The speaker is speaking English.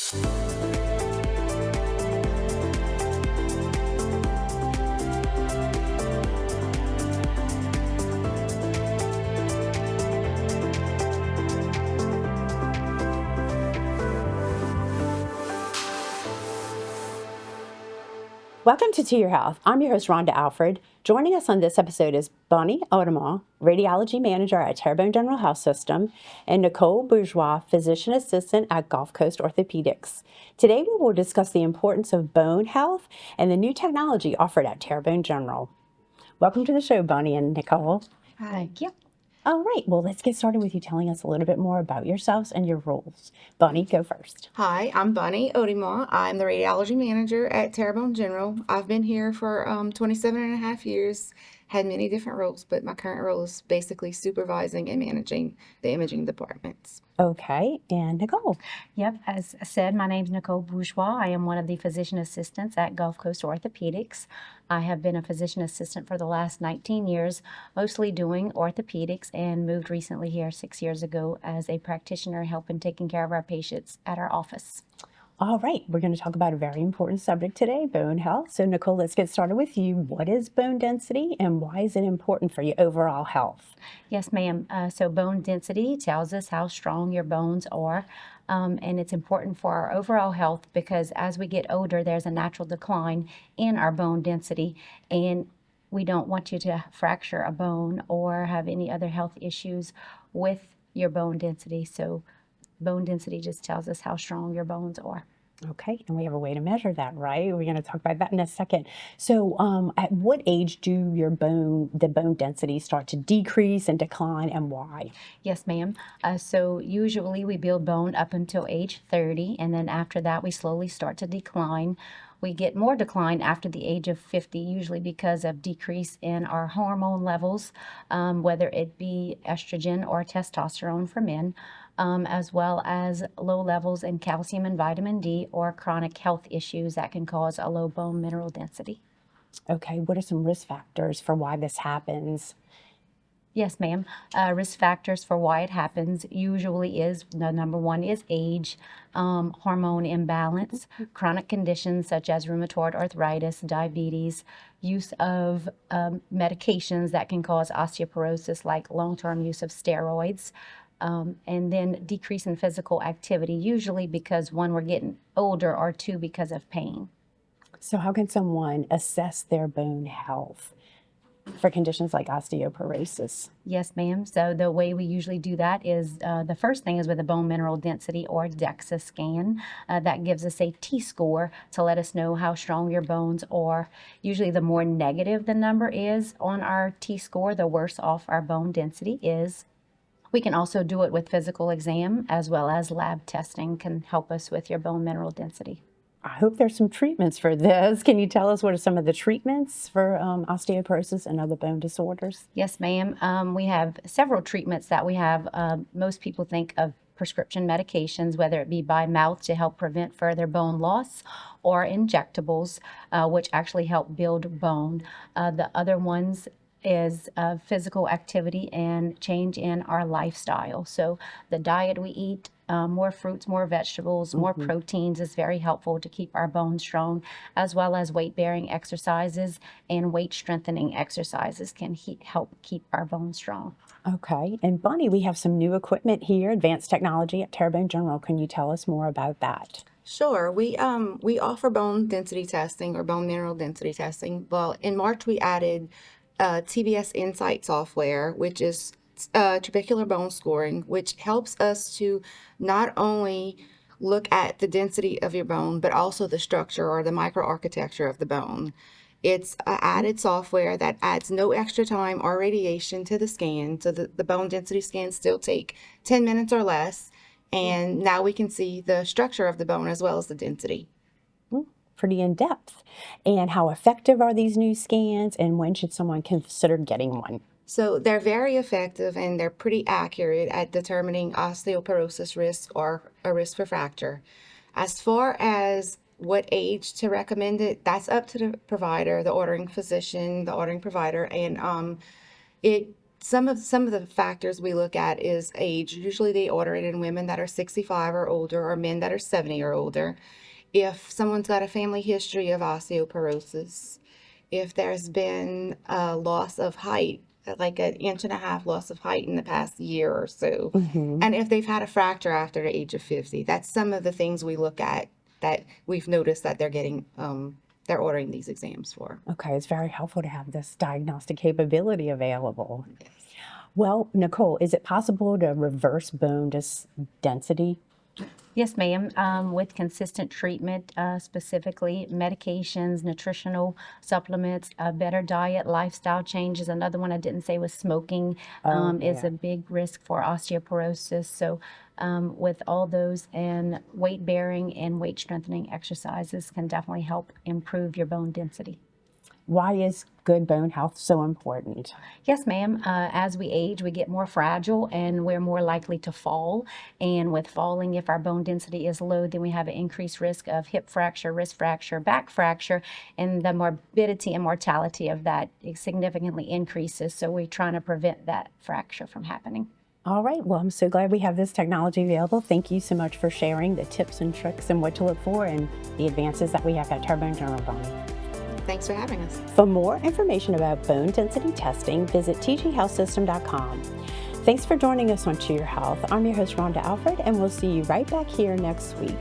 Welcome to Your Health. I'm your host, Rhonda Alfred. Joining us on this episode is Bunnie Authement, Radiology Manager at Terrebonne General Health System, and Nicole Bourgeois, Physician Assistant at Gulf Coast Orthopedics. Today we will discuss the importance of bone health and the new technology offered at Terrebonne General. Welcome to the show, Bunnie and Nicole. Hi. Thank you. All right, well, let's get started with you telling us a little bit more about yourselves and your roles. Bunnie, go first. Hi, I'm Bunnie Authement. I'm the Radiology Manager at Terrebonne General. I've been here for 27 and a half years, had many different roles, but my current role is basically supervising and managing the imaging departments. Okay, and Nicole. Yep, as I said, my name is Nicole Bourgeois. I am one of the physician assistants at Gulf Coast Orthopedics. I have been a physician assistant for the last 19 years, mostly doing orthopedics, and moved recently here 6 years ago as a practitioner helping taking care of our patients at our office. All right, we're going to talk about a very important subject today, bone health. So Nicole, let's get started with you. What is bone density and why is it important for your overall health? Yes, ma'am. So bone density tells us how strong your bones are. And it's important for our overall health because as we get older, there's a natural decline in our bone density. And we don't want you to fracture a bone or have any other health issues with your bone density. So bone density just tells us how strong your bones are. Okay, and we have a way to measure that, right? We're going to talk about that in a second. So at what age do the bone density start to decrease and decline, and why? Yes, ma'am. So usually we build bone up until age 30, and then after that we slowly start to decline. We get more decline after the age of 50, usually because of decrease in our hormone levels, whether it be estrogen or testosterone for men, as well as low levels in calcium and vitamin D or chronic health issues that can cause a low bone mineral density. Okay, what are some risk factors for why this happens? Yes, ma'am. Risk factors for why it happens usually is, the number one is age, hormone imbalance, chronic conditions such as rheumatoid arthritis, diabetes, use of medications that can cause osteoporosis like long-term use of steroids, and then decrease in physical activity, usually because one, we're getting older, or two, because of pain. So how can someone assess their bone health for conditions like osteoporosis? Yes, ma'am. So the way we usually do that is the first thing is with a bone mineral density or DEXA scan. That gives us a T-score to let us know how strong your bones are. Usually the more negative the number is on our T-score, the worse off our bone density is. We can also do it with physical exam as well as lab testing can help us with your bone mineral density. I hope there's some treatments for this. Can you tell us what are some of the treatments for osteoporosis and other bone disorders? Yes, ma'am. We have several treatments that we have. Most people think of prescription medications, whether it be by mouth to help prevent further bone loss, or injectables, which actually help build bone. The other ones is physical activity and change in our lifestyle. So the diet we eat, more fruits, more vegetables, more proteins is very helpful to keep our bones strong, as well as weight-bearing exercises and weight-strengthening exercises can help keep our bones strong. Okay, and Bunnie, we have some new equipment here, advanced technology at Terrebonne General. Can you tell us more about that? Sure. We offer bone density testing or bone mineral density testing. Well, in March we added TBS Insight software, which is trabecular bone scoring, which helps us to not only look at the density of your bone, but also the structure or the microarchitecture of the bone. It's added software that adds no extra time or radiation to the scan, so the bone density scans still take 10 minutes or less, and now we can see the structure of the bone as well as the density. Pretty in depth. And how effective are these new scans, and when should someone consider getting one? So they're very effective and they're pretty accurate at determining osteoporosis risk or a risk for fracture. As far as what age to recommend it, that's up to the provider, the ordering physician, the ordering provider, and it some of the factors we look at is age. Usually they order it in women that are 65 or older, or men that are 70 or older. If someone's got a family history of osteoporosis, if there's been a loss of height, like an inch and a half loss of height in the past year or so, and if they've had a fracture after the age of 50, that's some of the things we look at that we've noticed that they're getting, they're ordering these exams for. Okay, it's very helpful to have this diagnostic capability available. Well, Nicole, is it possible to reverse bone density? Yes, ma'am. With consistent treatment, specifically medications, nutritional supplements, a better diet, lifestyle changes. Another one I didn't say was smoking is yeah. a big risk for osteoporosis. So with all those, and weight bearing and weight strengthening exercises can definitely help improve your bone density. Why is good bone health so important? Yes, ma'am. As we age, we get more fragile and we're more likely to fall. And with falling, if our bone density is low, then we have an increased risk of hip fracture, wrist fracture, back fracture, and the morbidity and mortality of that significantly increases. So we're trying to prevent that fracture from happening. All right, well, I'm so glad we have this technology available. Thank you so much for sharing the tips and tricks and what to look for and the advances that we have at Terrebonne General Bunnie. Thanks for having us. For more information about bone density testing, visit tghealthsystem.com. Thanks for joining us on To Your Health. I'm your host, Rhonda Alfred, and we'll see you right back here next week.